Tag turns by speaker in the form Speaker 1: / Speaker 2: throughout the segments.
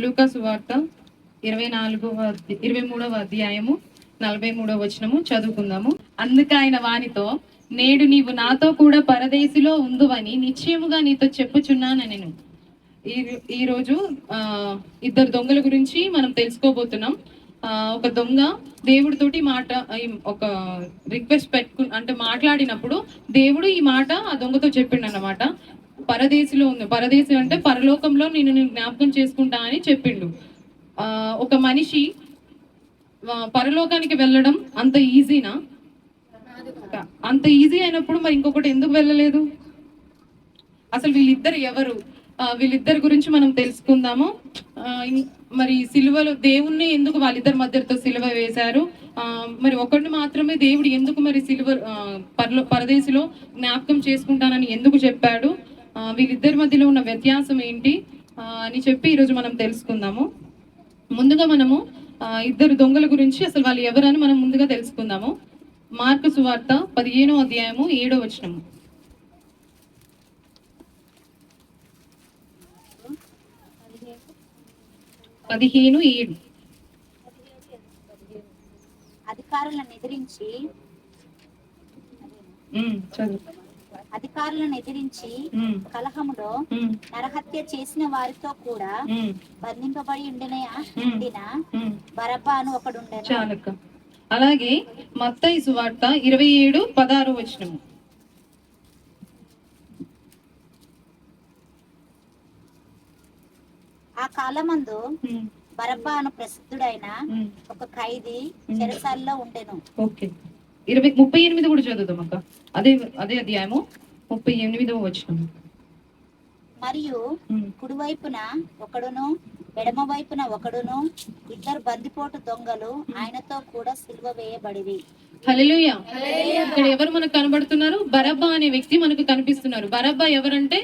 Speaker 1: లూకా సువార్త 23వ అధ్యాయము 43వ వచనము చదువుకుందాము. అందుకు ఆయన వానితో, నేడు నీవు నాతో కూడా పరదేశిలో ఉందువని నిశ్చయముగా నీతో చెప్పుచున్నాను. నేను ఈరోజు ఇద్దరు దొంగల గురించి మనం తెలుసుకోబోతున్నాం. ఒక దొంగ దేవుడితోటి ఒక రిక్వెస్ట్ అంటే మాట్లాడినప్పుడు దేవుడు ఈ మాట ఆ దొంగతో చెప్పిండు అన్నమాట. పరదేశిలో ఉంది, పరదేశి అంటే పరలోకంలో నేను జ్ఞాపకం చేసుకుంటా అని చెప్పిండు. ఒక మనిషి పరలోకానికి వెళ్ళడం అంత ఈజీనా? అంత ఈజీ అయినప్పుడు మరి ఇంకొకటి ఎందుకు వెళ్ళలేదు? అసలు వీళ్ళిద్దరు ఎవరు? వీళ్ళిద్దరి గురించి మనం తెలుసుకుందాము. మరి సిలువలో దేవుణ్ణి ఎందుకు వాళ్ళిద్దరి మధ్యతో సిలువ వేశారు? మరి ఒకరిని మాత్రమే దేవుడు ఎందుకు మరి సిలువ పరదేశిలో జ్ఞాపకం చేసుకుంటానని ఎందుకు చెప్పాడు? వీళ్ళిద్దరి మధ్యలో ఉన్న వ్యత్యాసం ఏంటి అని చెప్పి ఈరోజు మనం తెలుసుకుందాము. ముందుగా మనము ఇద్దరు దొంగల గురించి అసలు వాళ్ళు ఎవరని మనం ముందుగా తెలుసుకుందాము. మార్కు సువార్త 15వ అధ్యాయము 7వ వచనము. 15:7.
Speaker 2: అధికారులను ఎదిరించి కలహములో నరహత్య చేసిన వారితో కూడా బంధింపబడి ఉండిన బరబ్బా అని ఒకడుండెను.
Speaker 1: అలాగే మత్తయి సువార్త 27:16 వచనము.
Speaker 2: ఆ కాలమందు బరబ్బా అను ప్రసిద్ధుడైన ఒక ఖైదీ చెరసాలలో ఉండెను.
Speaker 1: ఓకే, 38 కూడా చదువుతాం అక్క. అదే అధ్యాయము 38వ వచనం.
Speaker 2: మరియు కుడివైపున ఒకడును ఎడమ వైపున ఒకడును ఇద్దరు బందిపోటు దొంగలు ఆయనతో కూడా సిలువ వేయబడివి.
Speaker 1: హల్లెలూయా. ఇక్కడ ఎవరు మనకు కనబడుతున్నారు? బరబ్బా అనే వ్యక్తి మనకు కనిపిస్తున్నారు. బరబ్బా ఎవరంటే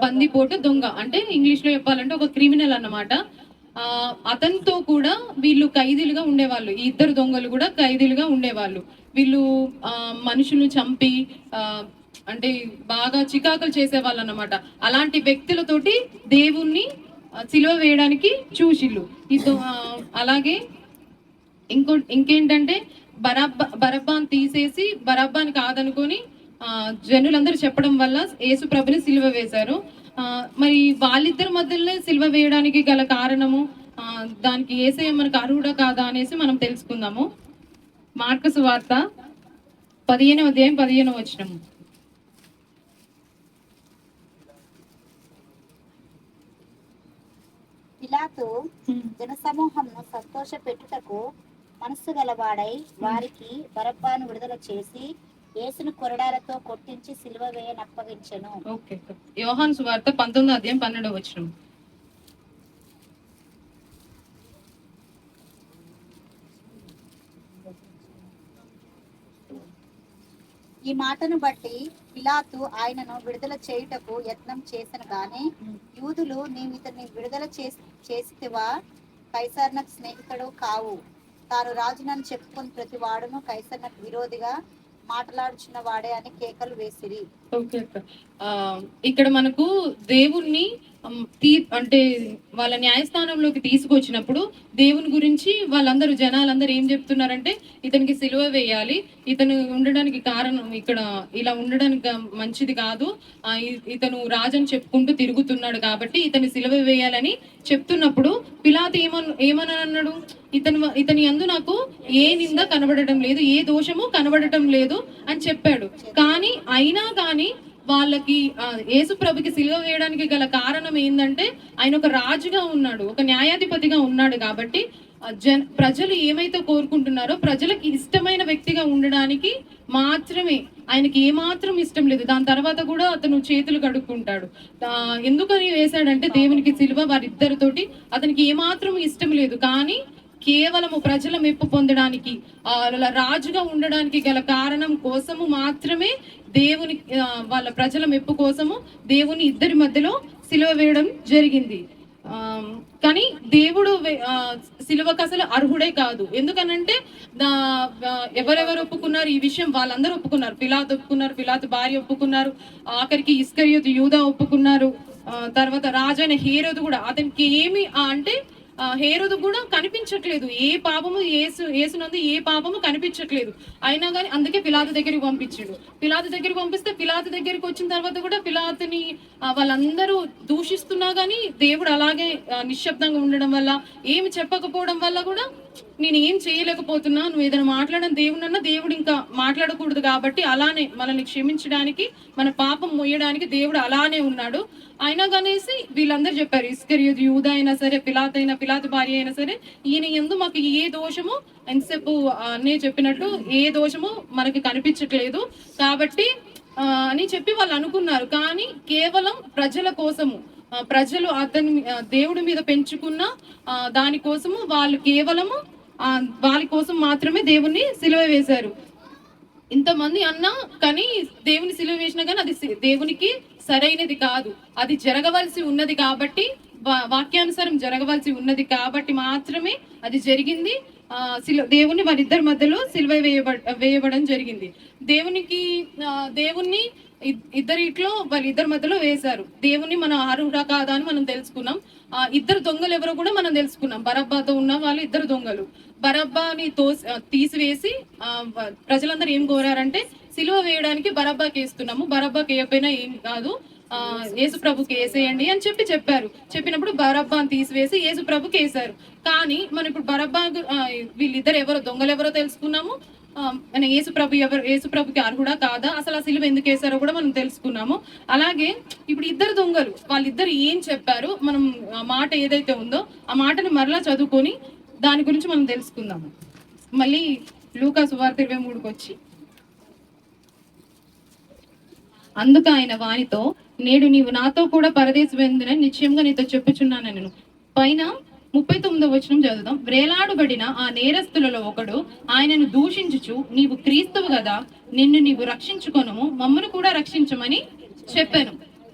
Speaker 1: బందిపోటు దొంగ, అంటే ఇంగ్లీష్ లో చెప్పాలంటే ఒక క్రిమినల్ అన్నమాట. అతనితో కూడా వీళ్ళు ఖైదీలుగా ఉండేవాళ్ళు. ఈ ఇద్దరు దొంగలు కూడా ఖైదీలుగా ఉండేవాళ్ళు. వీళ్ళు మనుషులు చంపి అంటే బాగా చికాకులు చేసేవాళ్ళు అన్నమాట. అలాంటి వ్యక్తులతోటి దేవుణ్ణి సిలువ వేయడానికి చూసిళ్ళు. అలాగే ఇంకేంటంటే బరబ్బాని తీసేసి బరబ్బాని కాదనుకొని జనులందరూ చెప్పడం వల్ల యేసు ప్రభుని సిలువ వేశారు. మరి వాళ్ళిద్దరి మధ్యలో సిలువ వేయడానికి గల కారణము, దానికి యేసయ్య మనకు అర్హుడా కాదా అనేసి మనం తెలుసుకుందాము. మార్కు సువార్త 15వ అధ్యాయం 15వ వచనము.
Speaker 2: పిలాతు జనసమూహంను సంతోష పెట్టుటకు మనస్సు గలవాడై వారికి బరబ్బాను విడుదల చేసి యేసును కొరడాలతో కొట్టించి సిలువ వేయనప్పగించెను.
Speaker 1: యోహాను సువార్త 19వ అధ్యాయం 12వ వచనం.
Speaker 2: ఈ మాటను బట్టి పిలాతు ఆయనను విడుదల చేయుటకు యత్నం చేసిన గాని యూదులు, నీవు ఇతన్ని విడుదల చేసితివా? కైసరునకు స్నేహితుడు కావు, తాను రాజునని చెప్పుకుని ప్రతి వాడును కైసరునకు విరోధిగా మాట్లాడుచున్న వాడే అని కేకలు వేసిరి.
Speaker 1: ఇక్కడ మనకు దేవుణ్ణి అంటే వాళ్ళ న్యాయస్థానంలోకి తీసుకొచ్చినప్పుడు దేవుని గురించి వాళ్ళందరూ జనాలందరూ ఏం చెప్తున్నారంటే, ఇతనికి సిలువ వేయాలి, ఇతను ఉండడానికి కారణం ఇక్కడ ఇలా ఉండడానికి మంచిది కాదు, ఇతను రాజని చెప్పుకుంటూ తిరుగుతున్నాడు కాబట్టి ఇతని సిలువ వేయాలని చెప్తున్నప్పుడు పిలాతు ఏమని అన్నాడు? ఇతని యందు నాకు ఏ నింద కనబడటం లేదు, ఏ దోషము కనబడటం లేదు అని చెప్పాడు. కానీ అయినా కానీ వాళ్ళకి యేసు ప్రభుకి సిలువ వేయడానికి గల కారణం ఏంటంటే, ఆయన ఒక రాజుగా ఉన్నాడు, ఒక న్యాయాధిపతిగా ఉన్నాడు. కాబట్టి ప్రజలు ఏమైతే కోరుకుంటున్నారో, ప్రజలకు ఇష్టమైన వ్యక్తిగా ఉండడానికి మాత్రమే, ఆయనకి ఏమాత్రం ఇష్టం లేదు. దాని తర్వాత కూడా అతను చేతులు కడుక్కుంటాడు. ఎందుకని వేశాడంటే, దేవునికి సిలువ వారిద్దరితోటి అతనికి ఏమాత్రం ఇష్టం లేదు. కానీ కేవలము ప్రజల మెప్పు పొందడానికి, రాజుగా ఉండడానికి గల కారణం కోసము మాత్రమే దేవుని వాళ్ళ ప్రజల మెప్పు కోసము దేవుని ఇద్దరి మధ్యలో సిలువ వేయడం జరిగింది. కానీ దేవుడు సిలువకు అసలు అర్హుడే కాదు. ఎందుకనంటే ఎవరెవరు ఒప్పుకున్నారు ఈ విషయం? వాళ్ళందరూ ఒప్పుకున్నారు. పిలాతు ఒప్పుకున్నారు, పిలాతు భార్య ఒప్పుకున్నారు, ఆఖరికి ఇస్కరియోతు యూదా ఒప్పుకున్నారు, తర్వాత రాజైన హేరోదు కూడా అతనికి ఏమి అంటే హేరోదు కూడా కనిపించట్లేదు, ఏ పాపము యేసునందు ఏ పాపము కనిపించట్లేదు. అయినా కానీ అందుకే పిలాతు దగ్గరికి పంపించాడు. పిలాతు దగ్గరికి పంపిస్తే పిలాతు దగ్గరికి వచ్చిన తర్వాత కూడా పిలాతుని వాళ్ళందరూ దూషిస్తున్నా కానీ దేవుడు అలాగే నిశ్శబ్దంగా ఉండడం వల్ల, ఏమి చెప్పకపోవడం వల్ల కూడా నేను ఏం చేయలేకపోతున్నా, నువ్వు ఏదైనా మాట్లాడడం దేవుడన్నా దేవుడు ఇంకా మాట్లాడకూడదు కాబట్టి అలానే మనల్ని క్షమించడానికి, మన పాపం మొయ్యడానికి దేవుడు అలానే ఉన్నాడు. అయినా కనేసి వీళ్ళందరూ చెప్పారు, ఇస్కరియోతు యూద అయినా సరే, పిలాతు భార్య అయినా సరే, ఈయన యందు మాకు ఏ దోషము, ఎంతసేపు అనే చెప్పినట్టు ఏ దోషము మనకి కనిపించట్లేదు కాబట్టి అని చెప్పి వాళ్ళు అనుకున్నారు. కానీ కేవలం ప్రజల కోసము, ప్రజలు అతని దేవుడి మీద పెంచుకున్న దానికోసము వాళ్ళు కేవలము వాళ్ళ కోసం మాత్రమే దేవుణ్ణి సిలువ వేశారు. ఇంతమంది అన్నా కానీ దేవుని సిలువ వేసినా కానీ అది దేవునికి సరైనది కాదు. అది జరగవలసి ఉన్నది కాబట్టి, వాక్యానుసారం జరగవలసి ఉన్నది కాబట్టి మాత్రమే అది జరిగింది. దేవుని వారిద్దరి మధ్యలో సిలువ వేయబడడం జరిగింది. దేవుణ్ణి ఇద్దరిట్లో వాళ్ళిద్దరి మధ్యలో వేశారు. దేవుని మనం అర్హుడా కాదా అని మనం తెలుసుకున్నాం. ఇద్దరు దొంగలు ఎవరో కూడా మనం తెలుసుకున్నాం. బరబ్బాతో ఉన్న వాళ్ళు ఇద్దరు దొంగలు. బరబ్బాని తీసివేసి ప్రజలందరూ ఏం కోరారంటే సిలువ వేయడానికి బరబ్బాకి వేస్తున్నాము, బరబ్బాకి వేయకపోయినా ఏం కాదు, యేసు ప్రభుకి వేసేయండి అని చెప్పారు. చెప్పినప్పుడు బరబ్బాని తీసివేసి యేసు ప్రభుకి వేశారు. కానీ మనం ఇప్పుడు బరబ్బా వీళ్ళిద్దరు ఎవరో దొంగలు ఎవరో తెలుసుకున్నాము. యేసు ప్రభుకి అర్హుడా కాదా, అసలు ఆ సిలువ ఎందుకు వేశారో కూడా మనం తెలుసుకున్నాము. అలాగే ఇప్పుడు ఇద్దరు దొంగలు వాళ్ళిద్దరు ఏం చెప్పారు, మనం ఆ మాట ఏదైతే ఉందో ఆ మాటను మరలా చదువుకొని దాని గురించి మనం తెలుసుకుందాము. మళ్ళీ లూకా సువార్త 23కి వచ్చి, అందుకు ఆయన వానితో, నేడు నీవు నాతో కూడా పరదేశం వెందునని నిశ్చయంగా నీతో చెప్పుచున్నాను. నేను పైన 39వ వచనం చదువుదాం. వ్రేలాడబడిన ఆ నేరస్తులలో ఒకడు ఆయనను దూషించుచు, నీవు క్రీస్తువు కదా, నిన్ను నీవు రక్షించుకొనుము, మమ్మను కూడా రక్షించమని చెప్పాను.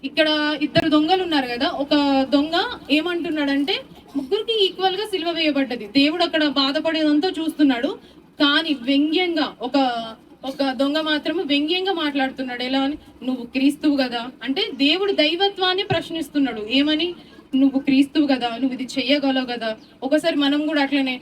Speaker 1: ఇక్కడ ఇద్దరు దొంగలు ఉన్నారు కదా. ఒక దొంగ ఏమంటున్నాడంటే ముగ్గురికి ఈక్వల్ గా సిలువ వేయబడ్డది. దేవుడు అక్కడ బాధపడేదంతా చూస్తున్నాడు. కానీ వ్యంగ్యంగా ఒక దొంగ మాత్రము వ్యంగ్యంగా మాట్లాడుతున్నాడు. ఎలా అని, నువ్వు క్రీస్తువు కదా అంటే దేవుడు దైవత్వాన్ని ప్రశ్నిస్తున్నాడు. ఏమని, నువ్వు క్రీస్తువు కదా, నువ్వు ఇది చెయ్యగలవు కదా. ఒకసారి మనం కూడా అట్లనే,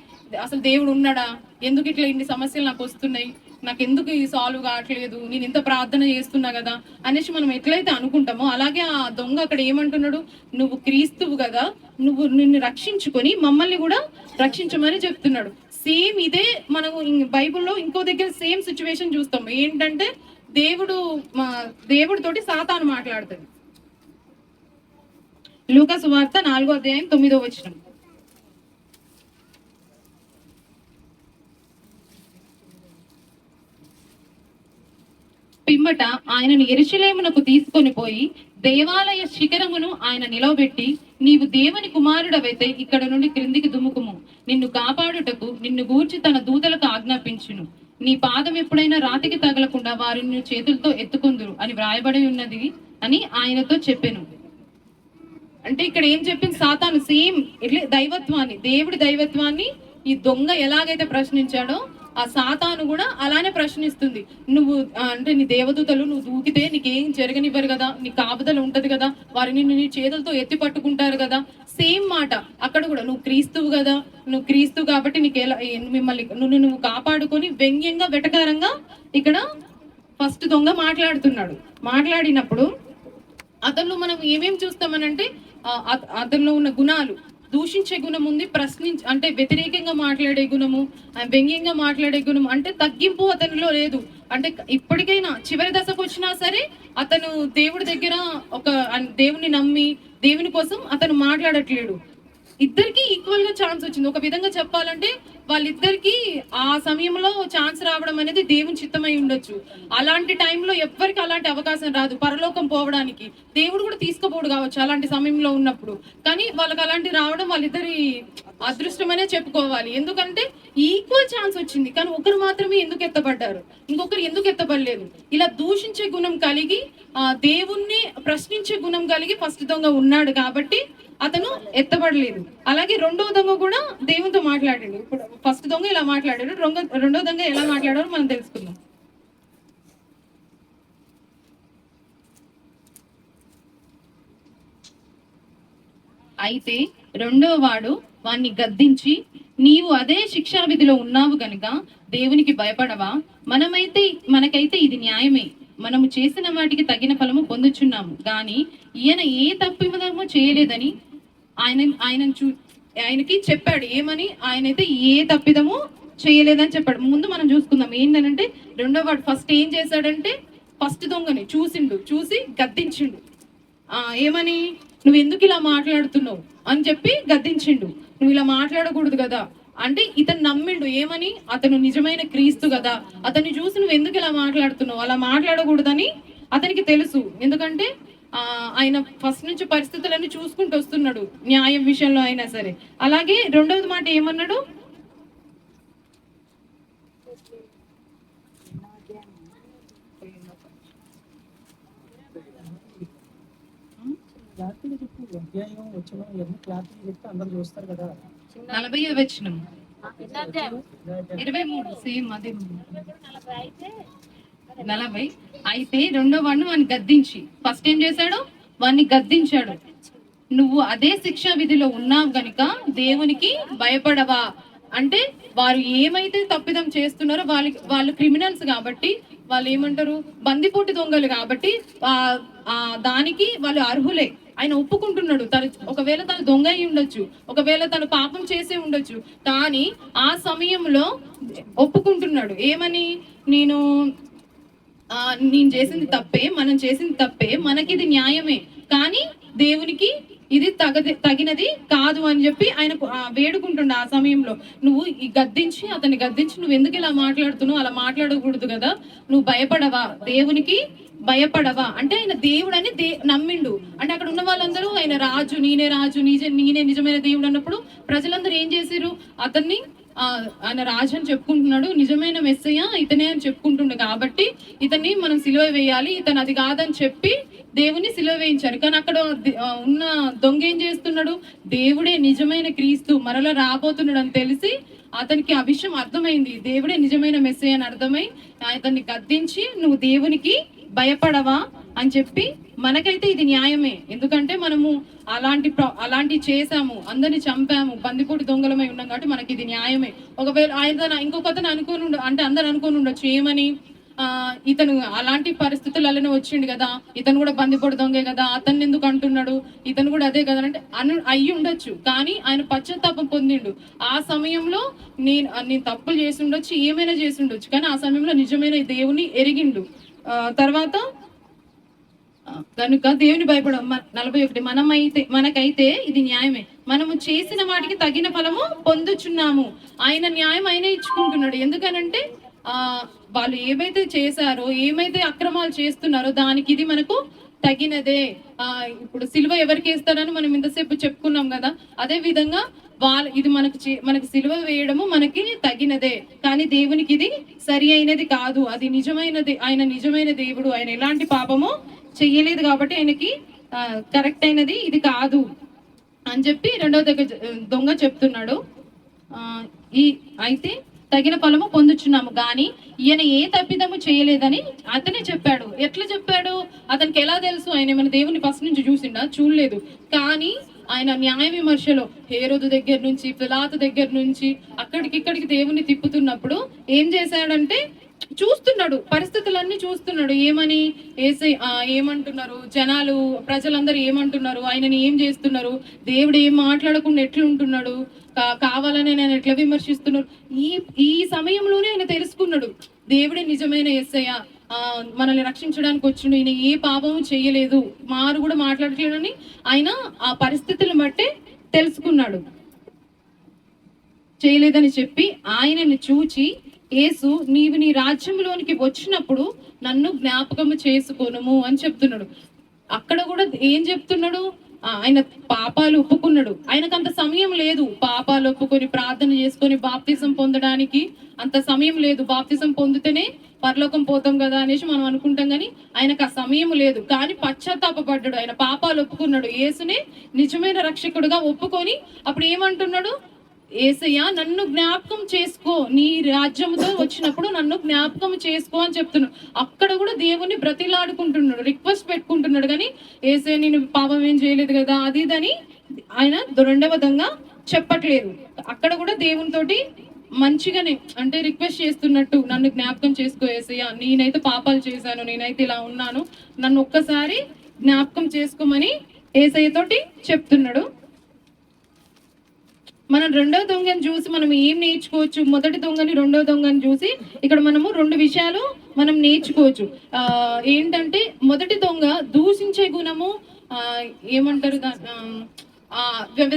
Speaker 1: అసలు దేవుడు ఉన్నాడా, ఎందుకు ఇట్లా ఇన్ని సమస్యలు నాకు వస్తున్నాయి, నాకు ఎందుకు ఈ సాల్వ్ కావట్లేదు, నేను ఇంత ప్రార్థన చేస్తున్నా కదా అనేసి మనం ఎట్లయితే అనుకుంటామో, అలాగే ఆ దొంగ అక్కడ ఏమంటున్నాడు, నువ్వు క్రీస్తువు కదా, నువ్వు నిన్ను రక్షించుకొని మమ్మల్ని కూడా రక్షించమని చెప్తున్నాడు. సేమ్ ఇదే మనం బైబిల్లో ఇంకో దగ్గర సేమ్ సిచ్యువేషన్ చూస్తాం. ఏంటంటే దేవుడితోటి సాతాను మాట్లాడుతుంది. లూకా సువార్త 4వ అధ్యాయం 9వ వచనం. పిమ్మట ఆయనను యెరూషలేమునకు తీసుకొని పోయి దేవాలయ శిఖరమును ఆయన నిలవబెట్టి, నీవు దేవుని కుమారుడవైతే ఇక్కడ నుండి క్రిందికి దుముకుము, నిన్ను కాపాడుటకు నిన్ను గూర్చి తన దూతలకు ఆజ్ఞాపించును, నీ పాదం ఎప్పుడైనా రాతికి తగలకుండా వారు నిన్ను చేతులతో ఎత్తుకుందురు అని వ్రాయబడి ఉన్నది అని ఆయనతో చెప్పాను. అంటే ఇక్కడ ఏం చెప్పింది, సాతాను సేమ్ ఇట్లే దైవత్వాన్ని, దేవుడి దైవత్వాన్ని ఈ దొంగ ఎలాగైతే ప్రశ్నించాడో ఆ సాతాను కూడా అలానే ప్రశ్నిస్తుంది. నువ్వు అంటే నీ దేవదూతలు నువ్వు దూకితే నీకేం జరగనివ్వరు కదా, నీ కాపుదల ఉంటది కదా, వారిని నీ చేతులతో ఎత్తి పట్టుకుంటారు కదా. సేమ్ మాట అక్కడ కూడా, నువ్వు క్రీస్తువు కదా, నువ్వు క్రీస్తువు కాబట్టి నీకు ఎలా మిమ్మల్ని నువ్వు కాపాడుకొని వ్యంగ్యంగా వెటకారంగా ఇక్కడ ఫస్ట్ దొంగ మాట్లాడుతున్నాడు. మాట్లాడినప్పుడు అతను మనం ఏమేం చూస్తామనంటే అతనిలో ఉన్న గుణాలు, దూషించే గుణం ఉంది, అంటే వ్యతిరేకంగా మాట్లాడే గుణము, వ్యంగ్యంగా మాట్లాడే గుణం, అంటే తగ్గింపు అతనిలో లేదు. అంటే ఇప్పటికైనా చివరి దశకు వచ్చినా సరే అతను దేవుడి దగ్గర దేవుని నమ్మి దేవుని కోసం అతను మాట్లాడట్లేడు. ఇద్దరికి ఈక్వల్ గా ఛాన్స్ వచ్చింది. ఒక విధంగా చెప్పాలంటే వాళ్ళిద్దరికి ఆ సమయంలో ఛాన్స్ రావడం అనేది దేవుని చిత్తమై ఉండొచ్చు. అలాంటి టైంలో ఎవ్వరికి అలాంటి అవకాశం రాదు. పరలోకం పోవడానికి దేవుడు కూడా తీసుకుపోడు కావచ్చు అలాంటి సమయంలో ఉన్నప్పుడు. కానీ వాళ్ళకి అలాంటి రావడం వాళ్ళిద్దరి అదృష్టమనే చెప్పుకోవాలి. ఎందుకంటే ఈక్వల్ ఛాన్స్ వచ్చింది, కానీ ఒకరు మాత్రమే ఎందుకు ఎత్తబడ్డారు, ఇంకొకరు ఎందుకు ఎత్తబడలేదు. ఇలా దూషించే గుణం కలిగి దేవుణ్ణి ప్రశ్నించే గుణం కలిగి ఫస్ట్ దొంగ ఉన్నాడు కాబట్టి అతను ఎత్తబడలేదు. అలాగే రెండవ దొంగ కూడా దేవునితో మాట్లాడాడు. ఇప్పుడు ఫస్ట్ దొంగ ఇలా మాట్లాడాడు, రెండో దొంగ ఎలా మాట్లాడారో మనం తెలుసుకుందాం. అయితే రెండవ వాడు వాణ్ణి గద్దించి, నీవు అదే శిక్షా విధిలో ఉన్నావు గనుక దేవునికి భయపడవా? మనకైతే ఇది న్యాయమే, మనము చేసిన వాటికి తగిన ఫలము పొందుచున్నాము గాని ఈయన ఏ తప్పిదము చేయలేదని ఆయన ఆయనకి చెప్పాడు. ఏమని? ఆయనైతే ఏ తప్పిదము చేయలేదని చెప్పాడు. ముందు మనం చూసుకుందాం ఏంటంటే, రెండో వాడు ఫస్ట్ ఏం చేశాడంటే, ఫస్ట్ దొంగని చూసి గద్దించిండు. ఏమని? నువ్వు ఎందుకు ఇలా మాట్లాడుతున్నావు అని చెప్పి గద్దించిండు. నువ్వు ఇలా మాట్లాడకూడదు కదా అంటే ఇతను నమ్మిండు. ఏమని? అతను నిజమైన క్రీస్తు కదా, అతన్ని చూసి నువ్వు ఎందుకు ఇలా మాట్లాడుతున్నావు, అలా మాట్లాడకూడదని అతనికి తెలుసు. ఎందుకంటే ఆయన ఫస్ట్ నుంచి పరిస్థితులన్నీ చూసుకుంటూ వస్తున్నాడు, న్యాయం విషయంలో అయినా సరే. అలాగే రెండవది మాట ఏమన్నాడు?
Speaker 3: అధ్యాయం వచ్చిన ఎన్ని క్లారిటీ చెప్తే అందరు చూస్తారు కదా.
Speaker 1: 40వ వచనం 23 సేమ్ అదే 40. అయితే రెండో వాడిని వాడిని గద్దించి, ఫస్ట్ ఏం చేశాడు? వాడిని గద్దించాడు. నువ్వు అదే శిక్షా విధిలో ఉన్నావు గనుక దేవునికి భయపడవా? అంటే వారు ఏమైతే తప్పిదం చేస్తున్నారో వాళ్ళు క్రిమినల్స్ కాబట్టి, వాళ్ళు ఏమంటారు, బందిపోటు దొంగలు కాబట్టి దానికి వాళ్ళు అర్హులే. ఆయన ఒప్పుకుంటున్నాడు. ఒకవేళ తను దొంగ అయి ఉండొచ్చు, ఒకవేళ తను పాపం చేసే ఉండొచ్చు, కానీ ఆ సమయంలో ఒప్పుకుంటున్నాడు. ఏమని? నేను చేసింది తప్పే, మనం చేసింది తప్పే, మనకిది న్యాయమే, కానీ దేవునికి ఇది తగినది కాదు అని చెప్పి ఆయన వేడుకుంటుండ. ఆ సమయంలో నువ్వు అతన్ని గద్దించి నువ్వు ఎందుకు ఇలా మాట్లాడుతున్నావు, అలా మాట్లాడకూడదు కదా, నువ్వు భయపడవా, దేవునికి భయపడవా అంటే ఆయన దేవుడు అని నమ్మిండు. అంటే అక్కడ ఉన్న వాళ్ళందరూ ఆయన రాజు, నేనే నిజమైన దేవుడు అన్నప్పుడు ప్రజలందరూ ఏం చేశారు? అతన్ని ఆయన రాజు అని చెప్పుకుంటున్నాడు, నిజమైన మెస్సయ్య ఇతనే అని చెప్పుకుంటుండు కాబట్టి ఇతన్ని మనం సిలువ వేయాలి, ఇతను అది కాదని చెప్పి దేవుని సిలువ వేయించారు. కానీ అక్కడ ఉన్న దొంగ ఏం చేస్తున్నాడు? దేవుడే నిజమైన క్రీస్తు మరలా రాబోతున్నాడు అని తెలిసి అతనికి ఆ విషయం అర్థమైంది, దేవుడే నిజమైన మెస్సయ్య అని అర్థమై అతన్ని గద్దించి నువ్వు దేవునికి భయపడవా అని చెప్పి, మనకైతే ఇది న్యాయమే, ఎందుకంటే మనము అలాంటి చేసాము, అందరిని చంపాము, బందిపోటు దొంగలమై ఉన్నాం కాబట్టి మనకి ఇది న్యాయమే. ఒకవేళ ఆయన ఇంకొకతను అందరు అనుకోని ఉండొచ్చు, ఏమని? ఇతను అలాంటి పరిస్థితులలోనే వచ్చిండు కదా, ఇతను కూడా బందిపోటు దొంగే కదా, అతన్ని ఎందుకు అంటున్నాడు, ఇతను కూడా అదే కదా అంటే అయ్యి ఉండొచ్చు. కానీ ఆయన పశ్చాత్తాపం పొందిండు. ఆ సమయంలో నేను తప్పులు చేసి ఉండొచ్చు, ఏమైనా చేసి ఉండొచ్చు, కానీ ఆ సమయంలో నిజమైన దేవుని ఎరిగిండు. తర్వాత కనుక దేవుని భయపడ 41 మనకైతే ఇది న్యాయమే, మనము చేసిన వాటికి తగిన ఫలము పొందుచున్నాము. ఆయన న్యాయం ఆయనే ఇచ్చుకుంటున్నాడు. ఎందుకనంటే వాళ్ళు ఏవైతే చేశారో, ఏమైతే అక్రమాలు చేస్తున్నారో దానికి ఇది మనకు తగినదే. ఇప్పుడు సిలువ ఎవరికి వేస్తారని మనం ఇంతసేపు చెప్పుకున్నాం కదా, అదే విధంగా ఇది మనకి సిలువ వేయడము మనకి తగినదే, కానీ దేవునికి ఇది సరి అయినది కాదు. అది నిజమైనది, ఆయన నిజమైన దేవుడు, ఆయన ఎలాంటి పాపము చెయ్యలేదు కాబట్టి ఆయనకి కరెక్ట్ అయినది ఇది కాదు అని చెప్పి రెండవ దొంగ చెప్తున్నాడు. అయితే తగిన ఫలము పొందుచున్నాము గాని ఈయన ఏ తప్పిదము చేయలేదని అతనే చెప్పాడు. ఎట్లా చెప్పాడు? అతనికి ఎలా తెలుసు? ఆయన ఏమైనా దేవుని ఫస్ట్ నుంచి చూసిండా? చూడలేదు. కానీ ఆయన న్యాయ విమర్శలో హేరోదు దగ్గర నుంచి, పిలాతు దగ్గర నుంచి అక్కడికి దేవుని తిప్పుతున్నప్పుడు ఏం చేశాడంటే, చూస్తున్నాడు, పరిస్థితులన్నీ చూస్తున్నాడు. ఏమని? ఏమంటున్నారు జనాలు, ప్రజలందరూ ఏమంటున్నారు, ఆయనని ఏం చేస్తున్నారు, దేవుడు ఏం మాట్లాడకుండా ఎట్లుంటున్నాడు, కావాలని నేను ఎట్లా విమర్శిస్తున్నారు. ఈ సమయంలోనే ఆయన తెలుసుకున్నాడు, దేవుడే నిజమైన యేసయ్య, మనల్ని రక్షించడానికి వచ్చిండు, ఈయన ఏ పాపము చేయలేదు, మారు కూడా మాట్లాడట్లేదని ఆయన ఆ పరిస్థితులను బట్టే తెలుసుకున్నాడు. చేయలేదని చెప్పి ఆయనని చూచి, యేసు నీవు నీ రాజ్యంలోనికి వచ్చినప్పుడు నన్ను జ్ఞాపకము చేసుకొనుము అని చెప్తున్నాడు. అక్కడ కూడా ఏం చెప్తున్నాడు? ఆయన పాపాలు ఒప్పుకున్నాడు. ఆయనకు అంత సమయం లేదు పాపాలు ఒప్పుకొని ప్రార్థన చేసుకొని బాప్తిజం పొందడానికి, అంత సమయం లేదు. బాప్తిజం పొందితేనే పరలోకం పోతాం కదా అనేసి మనం అనుకుంటాం, కానీ ఆయనకు ఆ సమయం లేదు. కానీ పశ్చాత్తాపడ్డాడు, ఆయన పాపాలు ఒప్పుకున్నాడు, యేసునే నిజమైన రక్షకుడుగా ఒప్పుకొని అప్పుడు ఏమంటున్నాడు? యేసయ్య నన్ను జ్ఞాపకం చేసుకో, నీ రాజ్యంతో వచ్చినప్పుడు నన్ను జ్ఞాపకం చేసుకో అని చెప్తున్నాడు. అక్కడ కూడా దేవుని బ్రతిలాడుకుంటున్నాడు, రిక్వెస్ట్ పెట్టుకుంటున్నాడు. కానీ యేసయ్య నేను పాపం ఏం చేయలేదు కదా, అది ఇదని ఆయన రెండవ దొంగ చెప్పట్లేదు. అక్కడ కూడా దేవునితోటి మంచిగానే అంటే రిక్వెస్ట్ చేస్తున్నట్టు, నన్ను జ్ఞాపకం చేసుకో యేసయ్య, నేనైతే పాపాలు చేశాను, నేనైతే ఇలా ఉన్నాను, నన్ను ఒక్కసారి జ్ఞాపకం చేసుకోమని యేసయ్య తోటి చెప్తున్నాడు. మనం రెండవ దొంగని చూసి మనం ఏం నేర్చుకోవచ్చు? మొదటి దొంగని రెండవ దొంగని చూసి ఇక్కడ మనము రెండు విషయాలు మనం నేర్చుకోవచ్చు. ఏంటంటే మొదటి దొంగ దూషించే గుణము, ఏమంటారు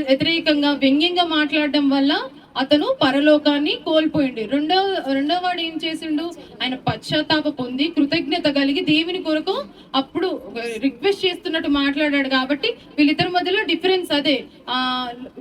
Speaker 1: వ్యతిరేకంగా వ్యంగ్యంగా మాట్లాడడం వల్ల అతను పరలోకాన్ని కోల్పోయిండు. రెండో వాడు ఏం చేసిండు? ఆయన పశ్చాత్తాప పొంది కృతజ్ఞత కలిగి దేవుని కొరకు అప్పుడు రిక్వెస్ట్ చేస్తున్నట్టు మాట్లాడాడు. కాబట్టి వీళ్ళిద్దరి మధ్యలో డిఫరెన్స్ అదే.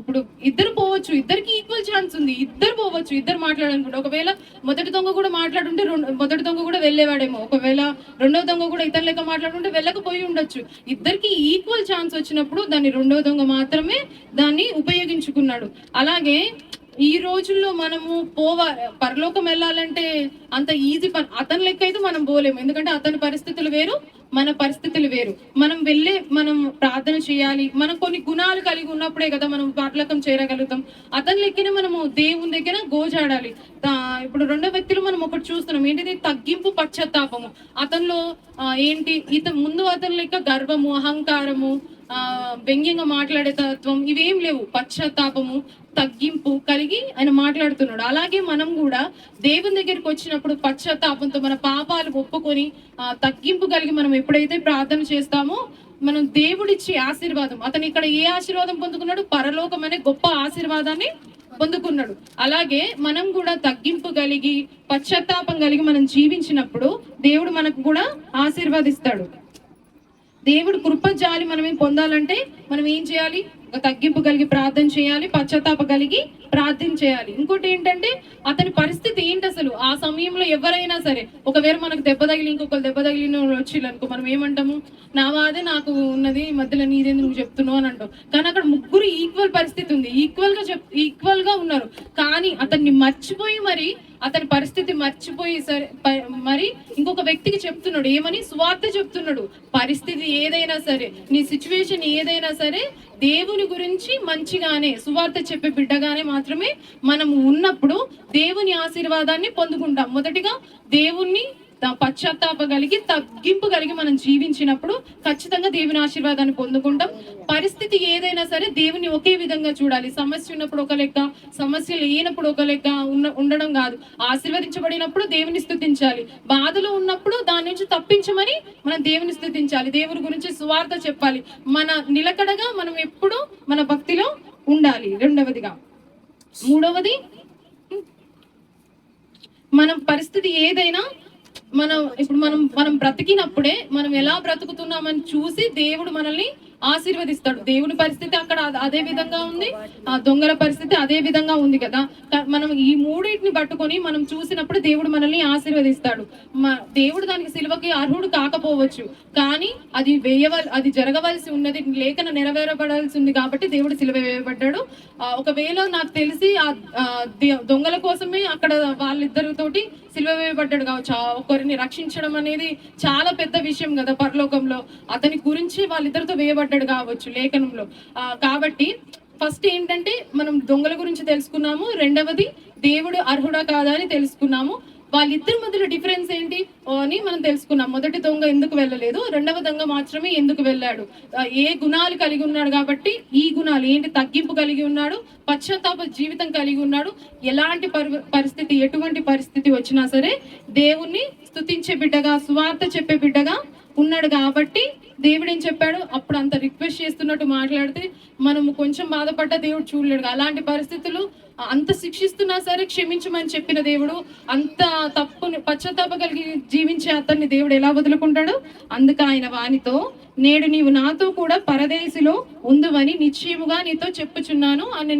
Speaker 1: ఇప్పుడు ఇద్దరు పోవచ్చు, ఇద్దరికి ఈక్వల్ ఛాన్స్ ఉంది, ఇద్దరు పోవచ్చు, ఇద్దరు మాట్లాడాలనుకుంటే. ఒకవేళ మొదటి దొంగ కూడా మాట్లాడుంటే మొదటి దొంగ కూడా వెళ్ళేవాడేమో, ఒకవేళ రెండవ దొంగ కూడా ఇతను లెక్క మాట్లాడుంటే వెళ్ళకపోయి ఉండొచ్చు. ఇద్దరికి ఈక్వల్ ఛాన్స్ వచ్చినప్పుడు దాన్ని రెండవ దొంగ మాత్రమే దాన్ని ఉపయోగించుకున్నాడు. అలాగే ఈ రోజుల్లో మనము పరలోకం వెళ్ళాలంటే అంత ఈజీ పని. అతని లెక్క అయితే మనం పోలేము, ఎందుకంటే అతని పరిస్థితులు వేరు, మన పరిస్థితులు వేరు. మనం ప్రార్థన చేయాలి, మనం కొన్ని గుణాలు కలిగి ఉన్నప్పుడే కదా మనం పరలోకం చేరగలుగుతాం. అతని లెక్కనే మనము దేవుని దగ్గర గోజాడాలి. ఇప్పుడు రెండో వ్యక్తులు మనం ఒకటి చూస్తున్నాం, ఏంటిది? తగ్గింపు, పశ్చాత్తాపము. అతనిలో ఏంటి? ముందు అతని లెక్క గర్వము, అహంకారము, వ్యంగ్యంగా మాట్లాడే తత్వం ఇవేం లేవు. పశ్చాత్తాపము, తగ్గింపు కలిగి ఆయన మాట్లాడుతున్నాడు. అలాగే మనం కూడా దేవుని దగ్గరికి వచ్చినప్పుడు పశ్చాత్తాపంతో మన పాపాలు ఒప్పుకొని తగ్గింపు కలిగి మనం ఎప్పుడైతే ప్రార్థన చేస్తామో మనం దేవుడిచ్చే ఆశీర్వాదం, అతను ఇక్కడ ఏ ఆశీర్వాదం పొందుకున్నాడు? పరలోకం అనే గొప్ప ఆశీర్వాదాన్ని పొందుకున్నాడు. అలాగే మనం కూడా తగ్గింపు కలిగి పశ్చాత్తాపం కలిగి మనం జీవించినప్పుడు దేవుడు మనకు కూడా ఆశీర్వాదిస్తాడు. దేవుడు కృప జాలి మనం పొందాలంటే మనం ఏం చేయాలి? ఒక తగ్గింపు కలిగి ప్రార్థన చేయాలి, పశ్చాత్తాప కలిగి ప్రార్థన చేయాలి. ఇంకోటి ఏంటంటే అతని పరిస్థితి ఏంటి అసలు? ఆ సమయంలో ఎవరైనా సరే, ఒకవేళ మనకు దెబ్బ తగిలి ఇంకొకరు దెబ్బ తగిలిన వచ్చిళ్ళు అనుకో, మనం ఏమంటాము? నా వాదే నాకు ఉన్నది, మధ్యలో నీదేంది నువ్వు చెప్తున్నావు అని అంటావు. కానీ అక్కడ ముగ్గురు ఈక్వల్ పరిస్థితి ఉంది, ఈక్వల్ గా ఉన్నారు. కానీ అతన్ని మర్చిపోయి మరి అతని పరిస్థితి మర్చిపోయి సరే మరి ఇంకొక వ్యక్తికి చెప్తున్నాడు. ఏమని? సువార్త చెప్తున్నాడు. పరిస్థితి ఏదైనా సరే, నీ సిచ్యువేషన్ ఏదైనా సరే, దేవుని గురించి మంచిగానే సువార్త చెప్పే బిడ్డగానే మాత్రమే మనం ఉన్నప్పుడు దేవుని ఆశీర్వాదాన్ని పొందుకుంటాం. మొదటిగా దేవుణ్ణి పశ్చాత్తాప కలిగి తగ్గింపు కలిగి మనం జీవించినప్పుడు ఖచ్చితంగా దేవుని ఆశీర్వాదాన్ని పొందుకుంటాం. పరిస్థితి ఏదైనా సరే దేవుని ఒకే విధంగా చూడాలి. సమస్య ఉన్నప్పుడు ఒక లెక్క, సమస్య లేనప్పుడు ఒక లెక్క ఉండడం కాదు. ఆశీర్వదించబడినప్పుడు దేవుని స్తుతించాలి, బాధలో ఉన్నప్పుడు దాని నుంచి తప్పించమని మనం దేవుని స్తుతించాలి, దేవుని గురించి సువార్త చెప్పాలి. మన నిలకడగా మనం ఎప్పుడు మన భక్తిలో ఉండాలి. రెండవదిగా, మూడవది, మనం పరిస్థితి ఏదైనా మనం బ్రతికినప్పుడే మనం ఎలా బ్రతుకుతున్నామని చూసి దేవుడు మనల్ని ఆశీర్వదిస్తాడు. దేవుని పరిస్థితి అక్కడ అదే విధంగా ఉంది, ఆ దొంగల పరిస్థితి అదే విధంగా ఉంది కదా. మనం ఈ మూడింటిని పట్టుకొని మనం చూసినప్పుడు దేవుడు మనల్ని ఆశీర్వదిస్తాడు. దేవుడు దానికి సిలువకి అర్హుడు కాకపోవచ్చు, కానీ అది జరగవలసి ఉన్నది, లేఖన నెరవేరబడాల్సి ఉంది కాబట్టి దేవుడు సిలువ వేయబడ్డాడు. ఒకవేళ నాకు తెలిసి ఆ దొంగల కోసమే అక్కడ వాళ్ళిద్దరితోటి సిలువ వేయబడ్డాడు కావచ్చు. ఒకరిని రక్షించడం అనేది చాలా పెద్ద విషయం కదా పరలోకంలో. అతని గురించి వాళ్ళిద్దరితో వేయబడ్డాడు కావచ్చు లేఖనంలో. కాబట్టి ఫస్ట్ ఏంటంటే మనం దొంగల గురించి తెలుసుకున్నాము, రెండవది దేవుడు అర్హుడా కాదా అని తెలుసుకున్నాము. వాళ్ళిద్దరి మధ్యలో డిఫరెన్స్ ఏంటి అని మనం తెలుసుకున్నాం. మొదటి దొంగ ఎందుకు వెళ్ళలేదు, రెండవ దొంగ మాత్రమే ఎందుకు వెళ్ళాడు. ఏ గుణాలు కలిగి ఉన్నాడు కాబట్టి ఈ గుణాలు ఏంటి? తగ్గింపు కలిగి ఉన్నాడు, పశ్చాత్తాప జీవితం కలిగి ఉన్నాడు. ఎలాంటి పరిస్థితి, ఎటువంటి పరిస్థితి వచ్చినా సరే దేవుణ్ణి స్తుతించే బిడ్డగా, సువార్త చెప్పే బిడ్డగా ఉన్నాడు. కాబట్టి దేవుడు ఏం చెప్పాడు? అప్పుడు అంత రిక్వెస్ట్ చేస్తున్నట్టు మాట్లాడితే మనము కొంచెం బాధపడ్డా దేవుడు చూడలేడు. అలాంటి పరిస్థితులు అంత శిక్షిస్తున్నా సరే క్షమించమని చెప్పిన దేవుడు అంత తప్పుని పశ్చాత్తాప కలిగి జీవించే అతన్ని దేవుడు ఎలా వదులుకుంటాడు? అందుకు ఆయన వానితో, నేడు నీవు నాతో కూడా పరదేశిలో ఉందువని నిశ్చయముగా నీతో చెప్పుచున్నాను అని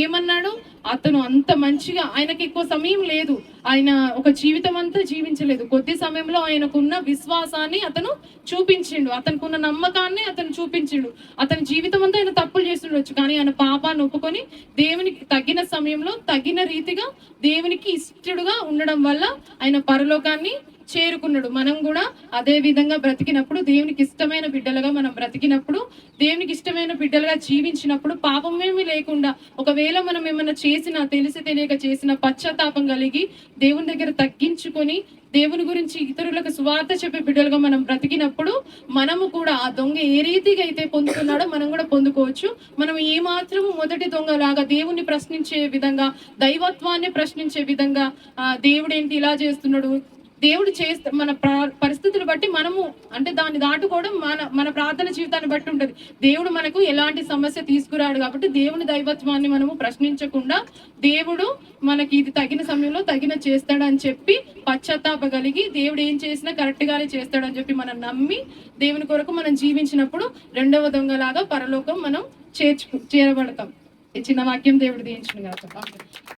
Speaker 1: ఏమన్నాడు? అతను అంత మంచిగా, ఆయనకి ఎక్కువ సమయం లేదు, ఆయన ఒక జీవితం అంతా జీవించలేదు. కొద్ది సమయంలో ఆయనకున్న విశ్వాసాన్ని అతను చూపించిండు, అతనుకున్న నమ్మకాన్ని అతను చూపించిండు. అతని జీవితం అంతా ఆయన తప్పులు చేస్తుండొచ్చు, కానీ ఆయన పాపాన్ని ఒప్పుకొని దేవునికి తగిన సమయంలో తగిన రీతిగా దేవునికి ఇష్టడుగా ఉండడం వల్ల ఆయన పరలోకాన్ని చేరుకున్నాడు. మనం కూడా అదే విధంగా బ్రతికినప్పుడు, దేవునికి ఇష్టమైన బిడ్డలుగా మనం బ్రతికినప్పుడు, దేవునికి ఇష్టమైన బిడ్డలుగా జీవించినప్పుడు, పాపమేమీ లేకుండా ఒకవేళ మనం ఏమైనా చేసినా, తెలిసి తెలియక చేసిన పశ్చాత్తాపం కలిగి దేవుని దగ్గర తగ్గించుకొని దేవుని గురించి ఇతరులకు సువార్త చెప్పే బిడ్డలుగా మనం బ్రతికినప్పుడు, మనము కూడా ఆ దొంగ ఏ రీతిగా అయితే పొందుకున్నాడో మనం కూడా పొందుకోవచ్చు. మనం ఏ మాత్రము మొదటి దొంగలాగా దేవుణ్ణి ప్రశ్నించే విధంగా, దైవత్వాన్ని ప్రశ్నించే విధంగా దేవుడు ఏంటి ఇలా చేస్తున్నాడు, దేవుడు చేస్తే మన పరిస్థితులు బట్టి మనము అంటే దాన్ని దాటుకోవడం మన ప్రార్థన జీవితాన్ని బట్టి ఉంటది. దేవుడు మనకు ఎలాంటి సమస్య తీసుకురాడు కాబట్టి దేవుని దైవత్వాన్ని మనము ప్రశ్నించకుండా, దేవుడు మనకి ఇది తగిన సమయంలో తగిన చేస్తాడని చెప్పి పశ్చాత్తాప కలిగి దేవుడు ఏం చేసినా కరెక్ట్ గానే చేస్తాడని చెప్పి మనం నమ్మి దేవుని కొరకు మనం జీవించినప్పుడు రెండవ దొంగలాగా పరలోకం మనం చేరబడతాం. ఈ చిన్న వాక్యం దేవుడు దీవించును గాక.